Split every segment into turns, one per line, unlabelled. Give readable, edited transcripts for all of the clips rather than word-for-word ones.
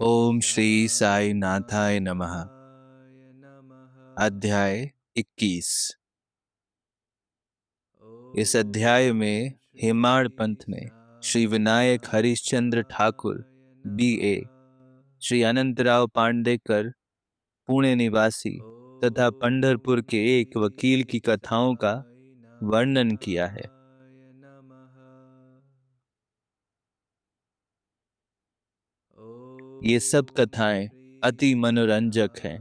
ओम श्री साई नाथाय नमः। अध्याय 21। इस अध्याय में हेमाड़ पंथ में श्री विनायक हरिश्चंद्र ठाकुर बीए, श्री अनंतराव पांडेकर पुणे निवासी तथा पंढरपुर के एक वकील की कथाओं का वर्णन किया है। ये सब कथाएं अति मनोरंजक हैं।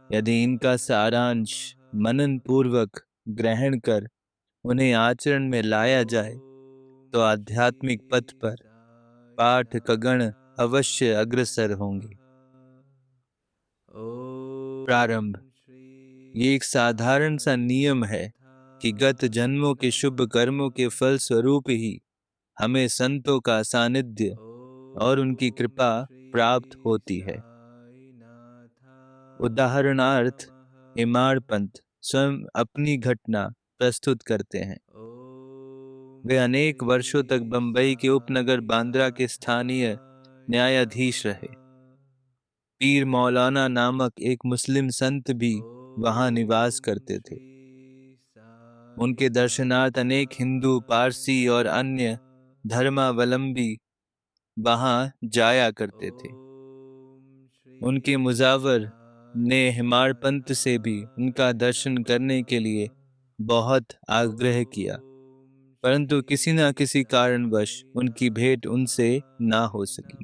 यदि इनका सारांश मनन पूर्वक ग्रहण कर उन्हें आचरण में लाया जाए तो आध्यात्मिक पथ पर पाठकगण अवश्य अग्रसर होंगे। प्रारंभ। ये एक साधारण सा नियम है कि गत जन्मों के शुभ कर्मों के फल स्वरूप ही हमें संतों का सानिध्य और उनकी कृपा प्राप्त होती है। उदाहरणार्थ हेमाड़ पंथ स्वयं अपनी घटना प्रस्तुत करते हैं। वे अनेक वर्षों तक बंबई के उपनगर बांद्रा के स्थानीय न्यायाधीश रहे। पीर मौलाना नामक एक मुस्लिम संत भी वहां निवास करते थे। उनके दर्शनार्थ अनेक हिंदू, पारसी और अन्य धर्मावलंबी वहां जाया करते थे। उनके मुजावर ने हेमाड़ पंथ से भी उनका दर्शन करने के लिए बहुत आग्रह किया, परंतु किसी न किसी कारणवश उनकी भेंट उनसे ना हो सकी।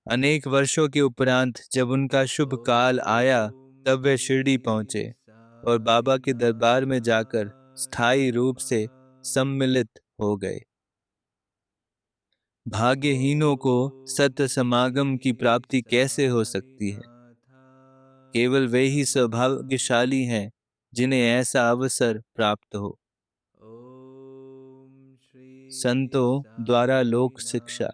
अनेक वर्षों के उपरांत जब उनका शुभ काल आया तब वे शिरडी पहुंचे और बाबा के दरबार में जाकर स्थायी रूप से सम्मिलित हो गए। भाग्यहीनों को सत्य समागम की प्राप्ति कैसे हो सकती है? केवल वे ही सौभाग्यशाली हैं जिन्हें ऐसा अवसर प्राप्त हो। संतों द्वारा लोक शिक्षा।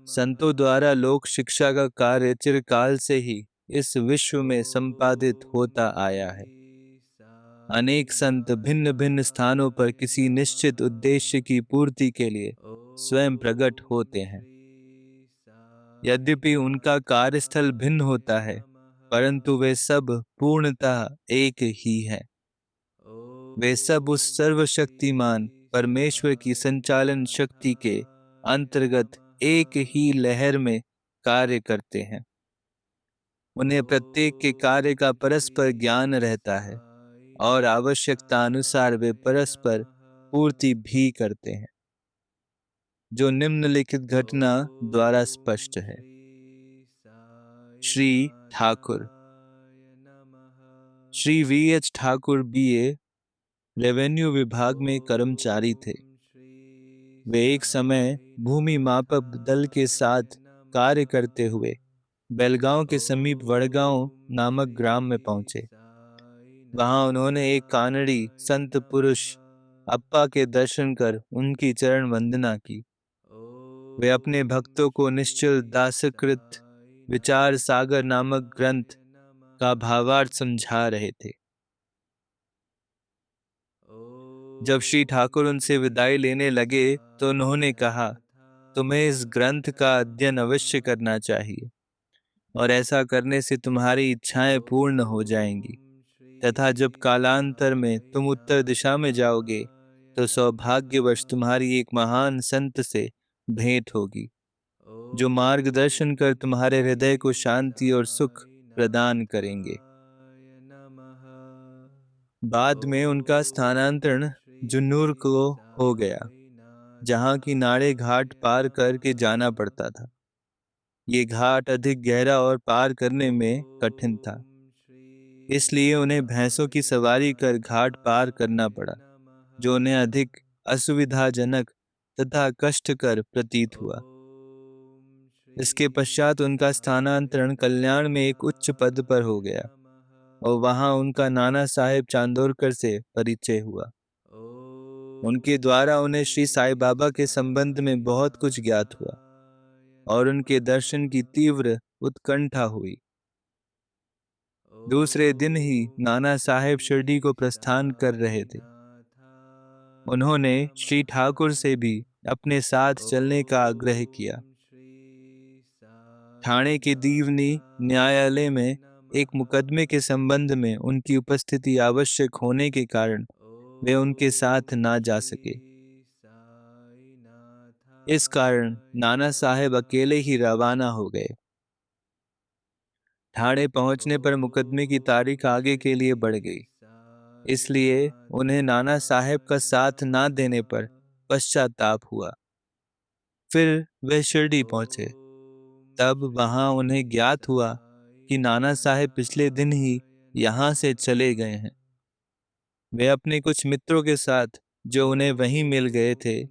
संतों द्वारा लोक शिक्षा का कार्य चिरकाल से ही इस विश्व में संपादित होता आया है। अनेक संत भिन्न भिन्न स्थानों पर किसी निश्चित उद्देश्य की पूर्ति के लिए स्वयं प्रकट होते हैं। यद्यपि उनका कार्यस्थल भिन्न होता है, परंतु वे सब पूर्णतः एक ही हैं। वे सब उस सर्वशक्तिमान परमेश्वर की संचालन शक्ति के अंतर्गत एक ही लहर में कार्य करते हैं। उन्हें प्रत्येक के कार्य का परस्पर ज्ञान रहता है और आवश्यकता अनुसार वे परस्पर पूर्ति भी करते हैं, जो निम्नलिखित घटना द्वारा स्पष्ट है। श्री ठाकुर। श्री वी.एच. ठाकुर बीए रेवेन्यू विभाग में कर्मचारी थे। वे एक समय भूमि मापक दल के साथ कार्य करते हुए बेलगांव के समीप वड़गांव नामक ग्राम में पहुंचे। वहां उन्होंने एक कानड़ी संत पुरुष अप्पा के दर्शन कर उनकी चरण वंदना की। वे अपने भक्तों को निश्चल दासकृत विचार सागर नामक ग्रंथ का भावार्थ समझा रहे थे। जब श्री ठाकुर उनसे विदाई लेने लगे तो उन्होंने कहा, तुम्हें इस ग्रंथ का अध्ययन अवश्य करना चाहिए और ऐसा करने से तुम्हारी इच्छाएं पूर्ण हो जाएंगी तथा जब कालांतर में तुम उत्तर दिशा में जाओगे तो सौभाग्यवश तुम्हारी एक महान संत से भेंट होगी, जो मार्गदर्शन कर तुम्हारे हृदय को शांति और सुख प्रदान करेंगे। बाद में उनका स्थानांतरण जुन्नूर को हो गया, जहाँ की नाड़े घाट पार करके जाना पड़ता था। ये घाट अधिक गहरा और पार करने में कठिन था, इसलिए उन्हें भैंसों की सवारी कर घाट पार करना पड़ा, जो उन्हें अधिक असुविधाजनक तथा कष्टकर प्रतीत हुआ। इसके पश्चात उनका स्थानांतरण कल्याण में एक उच्च पद पर हो गया और वहां उनका नाना साहेब चांदोरकर से परिचय हुआ। उनके द्वारा उन्हें श्री साईं बाबा के संबंध में बहुत कुछ ज्ञात हुआ और उनके दर्शन की तीव्र उत्कंठा हुई। दूसरे दिन ही नाना साहेब शिरडी को प्रस्थान कर रहे थे। उन्होंने श्री ठाकुर से भी अपने साथ चलने का आग्रह किया। ठाणे के दीवनी न्यायालय में एक मुकदमे के संबंध में उनकी उपस्थिति आवश्यक होने के कारण वे उनके साथ ना जा सके। इस कारण नाना साहेब अकेले ही रवाना हो गए। ठाणे पहुंचने पर मुकदमे की तारीख आगे के लिए बढ़ गई, इसलिए उन्हें नाना साहेब का साथ ना देने पर पश्चाताप हुआ। फिर वे शिरडी पहुंचे। तब वहां उन्हें ज्ञात हुआ कि नाना साहेब पिछले दिन ही यहाँ से चले गए हैं। वे अपने कुछ मित्रों के साथ जो उन्हें वहीं मिल गए थे,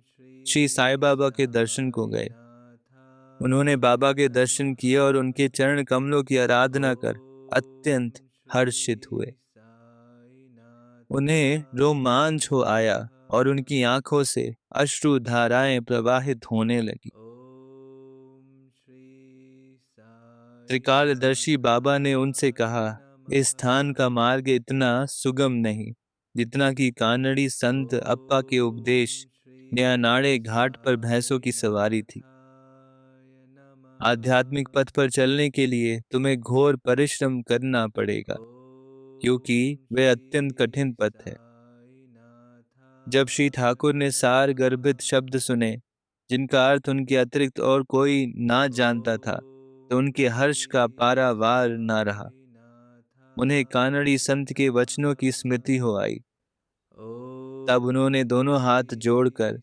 श्री साईं बाबा के दर्शन को गए। उन्होंने बाबा के दर्शन किए और उनके चरण कमलों की आराधना कर अत्यंत हर्षित हुए। उन्हें रोमांच हो आया और उनकी आंखों से अश्रु धाराएं प्रवाहित होने लगी। त्रिकालदर्शी बाबा ने उनसे कहा, इस स्थान का मार्ग इतना सुगम नहीं जितना कि कानड़ी संत अप्पा के उपदेश या नाड़े घाट पर भैंसों की सवारी थी। आध्यात्मिक पथ पर चलने के लिए तुम्हें घोर परिश्रम करना पड़ेगा, क्योंकि वे अत्यंत कठिन पथ है। जब श्री ठाकुर ने सार गर्भित शब्द सुने, जिनका अर्थ उनके अतिरिक्त और कोई ना जानता था, तो उनके हर्ष का पारावार ना रहा। उन्हें कानड़ी संत के वचनों की स्मृति हो आई। तब उन्होंने दोनों हाथ जोड़कर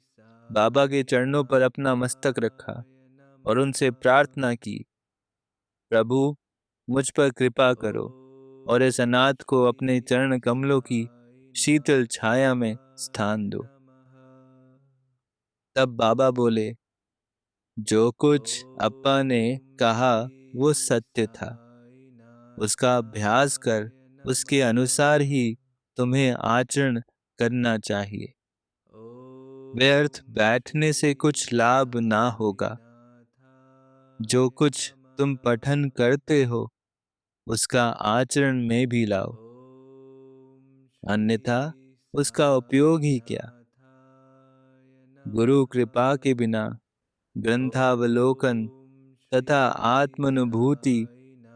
बाबा के चरणों पर अपना मस्तक रखा और उनसे प्रार्थना की, प्रभु मुझ पर कृपा करो और इस अनाथ को अपने चरण कमलों की शीतल छाया में स्थान दो। तब बाबा बोले, जो कुछ अप्पा ने कहा वो सत्य था। उसका अभ्यास कर उसके अनुसार ही तुम्हें आचरण करना चाहिए। व्यर्थ बैठने से कुछ लाभ ना होगा। जो कुछ तुम पठन करते हो उसका आचरण में भी लाओ, अन्यथा उसका उपयोग ही क्या। गुरु कृपा के बिना ग्रंथावलोकन तथा आत्मानुभूति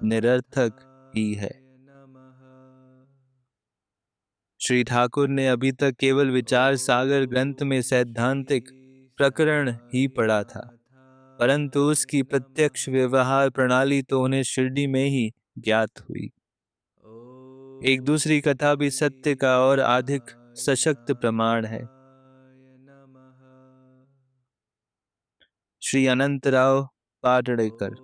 निरर्थक ही है। श्री ठाकुर ने अभी तक केवल विचार सागर ग्रंथ में सैद्धांतिक प्रकरण ही पढ़ा था, परंतु उसकी प्रत्यक्ष व्यवहार प्रणाली तो उन्हें शिरडी में ही ज्ञात हुई। एक दूसरी कथा भी सत्य का और अधिक सशक्त प्रमाण है। श्री अनंतराव पाटड़ेकर।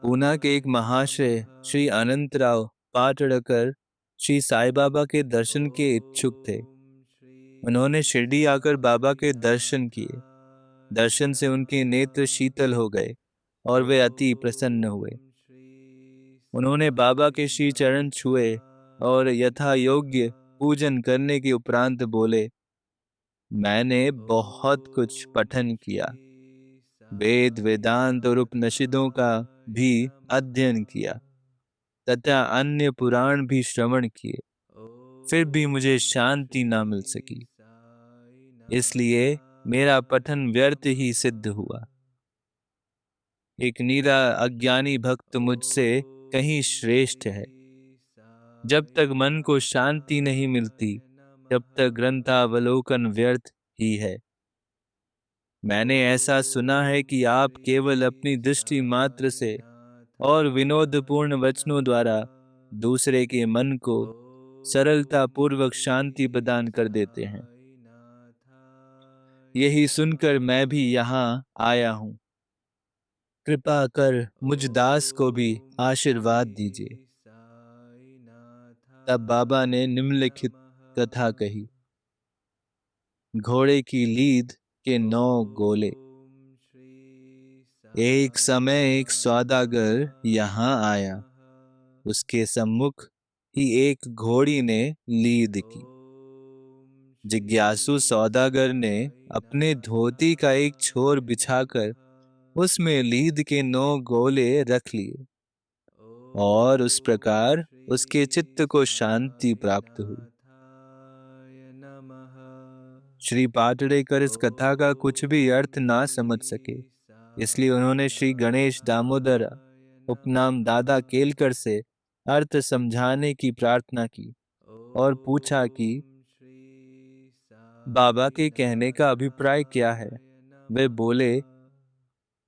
पूना के एक महाशय श्री अनंतराव पाटड़कर श्री साईं बाबा के दर्शन के इच्छुक थे। उन्होंने शिरडी आकर बाबा के दर्शन किए। दर्शन से उनके नेत्र शीतल हो गए और वे अति प्रसन्न हुए। उन्होंने बाबा के श्री चरण छुए और यथा योग्य पूजन करने के उपरांत बोले, मैंने बहुत कुछ पठन किया, वेद वेदांत और उपनिषदों का भी अध्ययन किया तथा अन्य पुराण भी श्रवण किए, फिर भी मुझे शांति ना मिल सकी। इसलिए मेरा पठन व्यर्थ ही सिद्ध हुआ। एक नीरा अज्ञानी भक्त मुझसे कहीं श्रेष्ठ है। जब तक मन को शांति नहीं मिलती, तब तक ग्रंथावलोकन व्यर्थ ही है। मैंने ऐसा सुना है कि आप केवल अपनी दृष्टि मात्र से और विनोदपूर्ण वचनों द्वारा दूसरे के मन को सरलता पूर्वक शांति प्रदान कर देते हैं। यही सुनकर मैं भी यहाँ आया हूँ। कृपा कर मुझ दास को भी आशीर्वाद दीजिए। तब बाबा ने निम्नलिखित कथा कही। घोड़े की लीद के 9 गोले। एक समय एक सौदागर यहाँ आया। उसके सम्मुख ही एक घोड़ी ने लीद की। जिज्ञासु सौदागर ने अपने धोती का एक छोर बिछाकर उसमें लीद के 9 गोले रख लिए और उस प्रकार उसके चित्त को शांति प्राप्त हुई। श्री पाटड़ेकर इस कथा का कुछ भी अर्थ ना समझ सके, इसलिए उन्होंने श्री गणेश दामोदर उपनाम दादा केलकर से अर्थ समझाने की प्रार्थना की और पूछा कि बाबा के कहने का अभिप्राय क्या है। वे बोले,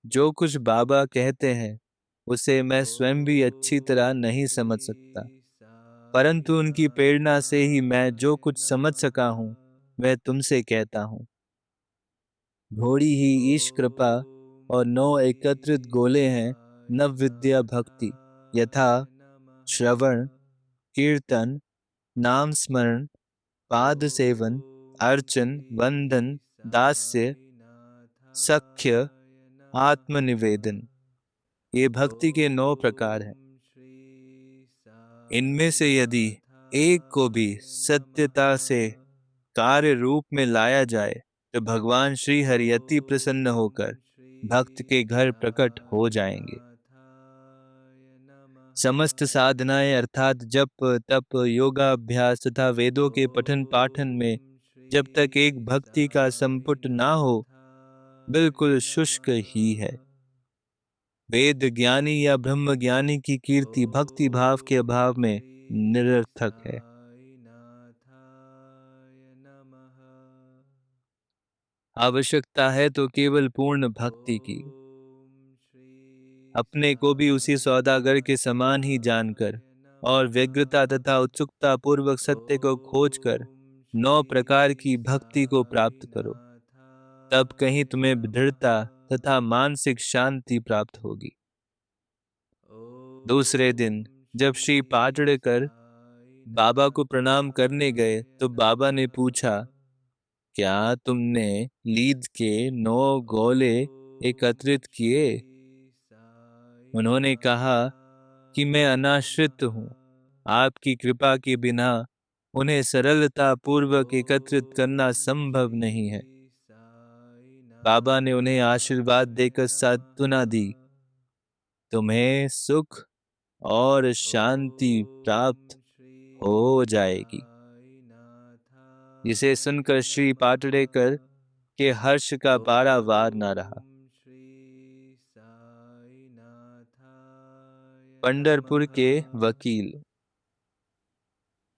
जो कुछ बाबा कहते हैं उसे मैं स्वयं भी अच्छी तरह नहीं समझ सकता, परंतु उनकी प्रेरणा से ही मैं जो कुछ समझ सका हूँ वह तुमसे कहता हूँ। घोड़ी ही ईश कृपा और 9 एकत्रित गोले हैं नव विद्या भक्ति, यथा श्रवण, कीर्तन, नाम स्मरण, पाद सेवन, अर्चन, वंदन, दास्य, सख्य, आत्मनिवेदन। ये भक्ति के 9 प्रकार हैं। इनमें से यदि एक को भी सत्यता से कार्य रूप में लाया जाए तो भगवान श्री हरि अति प्रसन्न होकर भक्त के घर प्रकट हो जाएंगे। समस्त साधनाएं अर्थात जप तप योगाभ्यास तथा वेदों के पठन पाठन में जब तक एक भक्ति का संपुट ना हो बिल्कुल शुष्क ही है। वेद ज्ञानी या ब्रह्म ज्ञानी की कीर्ति भक्ति भाव के अभाव में निरर्थक है। आवश्यकता है तो केवल पूर्ण भक्ति की। अपने को भी उसी सौदागर के समान ही जानकर और व्यग्रता तथा उत्सुकता पूर्वक सत्य को खोजकर 9 प्रकार की भक्ति को प्राप्त करो, तब कहीं तुम्हें दृढ़ता तथा मानसिक शांति प्राप्त होगी। दूसरे दिन जब श्री पाटड़कर बाबा को प्रणाम करने गए तो बाबा ने पूछा, क्या तुमने लीद के 9 गोले एकत्रित किए? उन्होंने कहा कि मैं अनाश्रित हूँ, आपकी कृपा के बिना उन्हें सरलता पूर्वक एकत्रित करना संभव नहीं है। बाबा ने उन्हें आशीर्वाद देकर सांत्वना दी, तुम्हें सुख और शांति प्राप्त हो जाएगी। जिसे सुनकर श्री पाटड़ेकर के हर्ष का पारावार न रहा। पंढरपुर के वकील।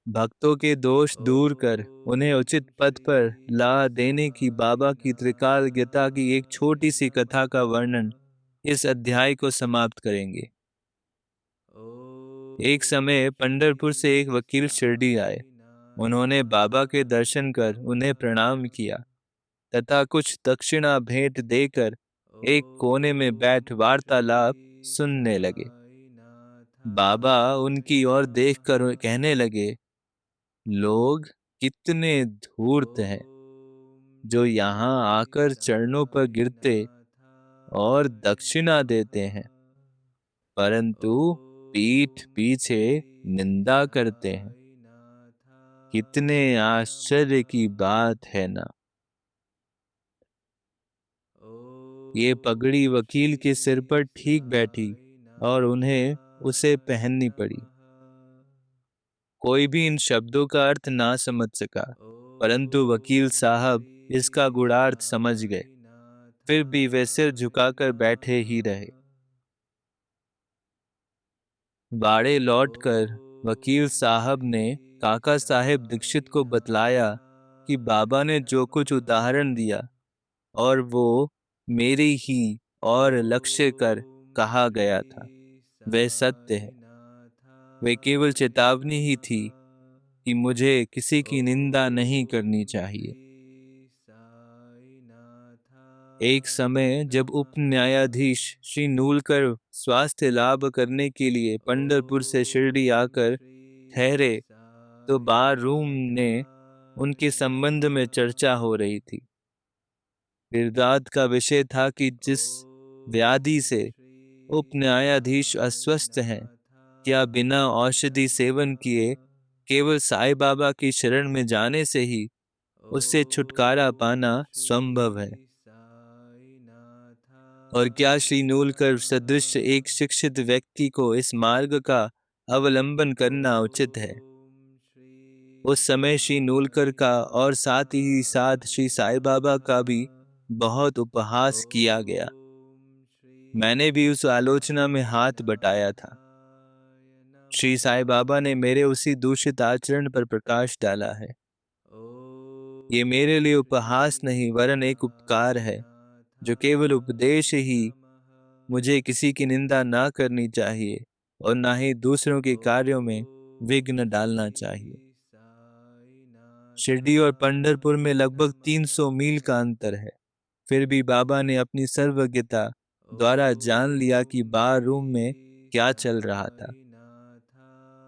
भक्तों के दोष दूर कर उन्हें उचित पद पर ला देने की बाबा की त्रिकालज्ञता की एक छोटी सी कथा का वर्णन इस अध्याय को समाप्त करेंगे। एक समय पंढरपुर से एक वकील शिरडी आए। उन्होंने बाबा के दर्शन कर उन्हें प्रणाम किया तथा कुछ दक्षिणा भेंट देकर एक कोने में बैठ वार्तालाप सुनने लगे। बाबा उनकी ओर देखकर कहने लगे, लोग कितने धूर्त हैं जो यहाँ आकर चरणों पर गिरते और दक्षिणा देते हैं, परंतु पीठ पीछे निंदा करते हैं। कितने आश्चर्य की बात है ना। ये पगड़ी वकील के सिर पर ठीक बैठी और उन्हें उसे पहननी पड़ी। कोई भी इन शब्दों का अर्थ ना समझ सका, परंतु वकील साहब इसका गूढ़ार्थ समझ गए। फिर भी वे सिर झुकाकर बैठे ही रहे। बाड़े लौटकर वकील साहब ने काका साहेब दीक्षित को बतलाया कि बाबा ने जो कुछ उदाहरण दिया और वो मेरी ही और लक्ष्य कर कहा गया था वह सत्य है। वे केवल चेतावनी ही थी कि मुझे किसी की निंदा नहीं करनी चाहिए। एक समय जब उप न्यायाधीश श्री नूलकर स्वास्थ्य लाभ करने के लिए पंढरपुर से शिरडी आकर ठहरे तो बार रूम ने उनके संबंध में चर्चा हो रही थी। विवाद का विषय था कि जिस व्याधि से उप न्यायाधीश अस्वस्थ हैं, क्या बिना औषधि सेवन किए केवल साईं बाबा की शरण में जाने से ही उससे छुटकारा पाना संभव है, और क्या श्री नूलकर सदृश एक शिक्षित व्यक्ति को इस मार्ग का अवलंबन करना उचित है। उस समय श्री नूलकर का और साथ ही साथ श्री साईं बाबा का भी बहुत उपहास किया गया। मैंने भी उस आलोचना में हाथ बटाया था। श्री साईं बाबा ने मेरे उसी दूषित आचरण पर प्रकाश डाला है। ये मेरे लिए उपहास नहीं वरन एक उपकार है, जो केवल उपदेश ही मुझे किसी की निंदा ना करनी चाहिए और ना ही दूसरों के कार्यों में विघ्न डालना चाहिए। शिरडी और पंढरपुर में लगभग 300 मील का अंतर है। फिर भी बाबा ने अपनी सर्वज्ञता द्वारा जान लिया कि बार रूम में क्या चल रहा था।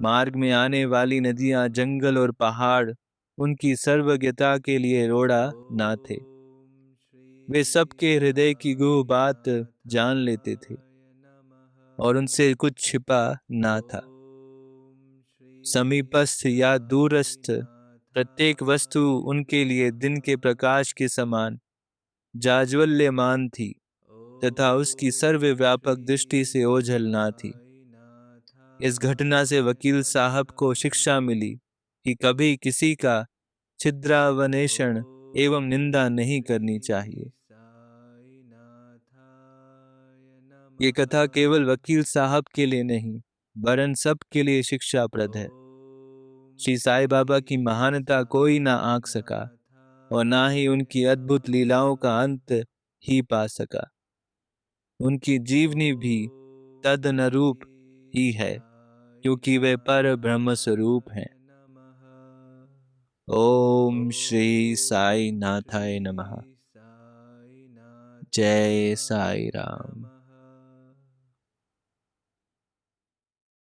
मार्ग में आने वाली नदियां, जंगल और पहाड़ उनकी सर्वज्ञता के लिए रोड़ा ना थे। वे सबके हृदय की गूढ़ बात जान लेते थे और उनसे कुछ छिपा ना था। समीपस्थ या दूरस्थ प्रत्येक वस्तु उनके लिए दिन के प्रकाश के समान जाज्वल्यमान थी तथा उसकी सर्वव्यापक दृष्टि से ओझल ना थी। इस घटना से वकील साहब को शिक्षा मिली कि कभी किसी का छिद्रावनेषण एवं निंदा नहीं करनी चाहिए। ये कथा केवल वकील साहब के लिए नहीं वरन सब के लिए शिक्षाप्रद है। श्री साईं बाबा की महानता कोई ना आंक सका और ना ही उनकी अद्भुत लीलाओं का अंत ही पा सका। उनकी जीवनी भी तदनुरूप ही है क्योंकि वे पर ब्रह्म स्वरूप हैं। ओम श्री साई नाथाय नमः। जय साई राम।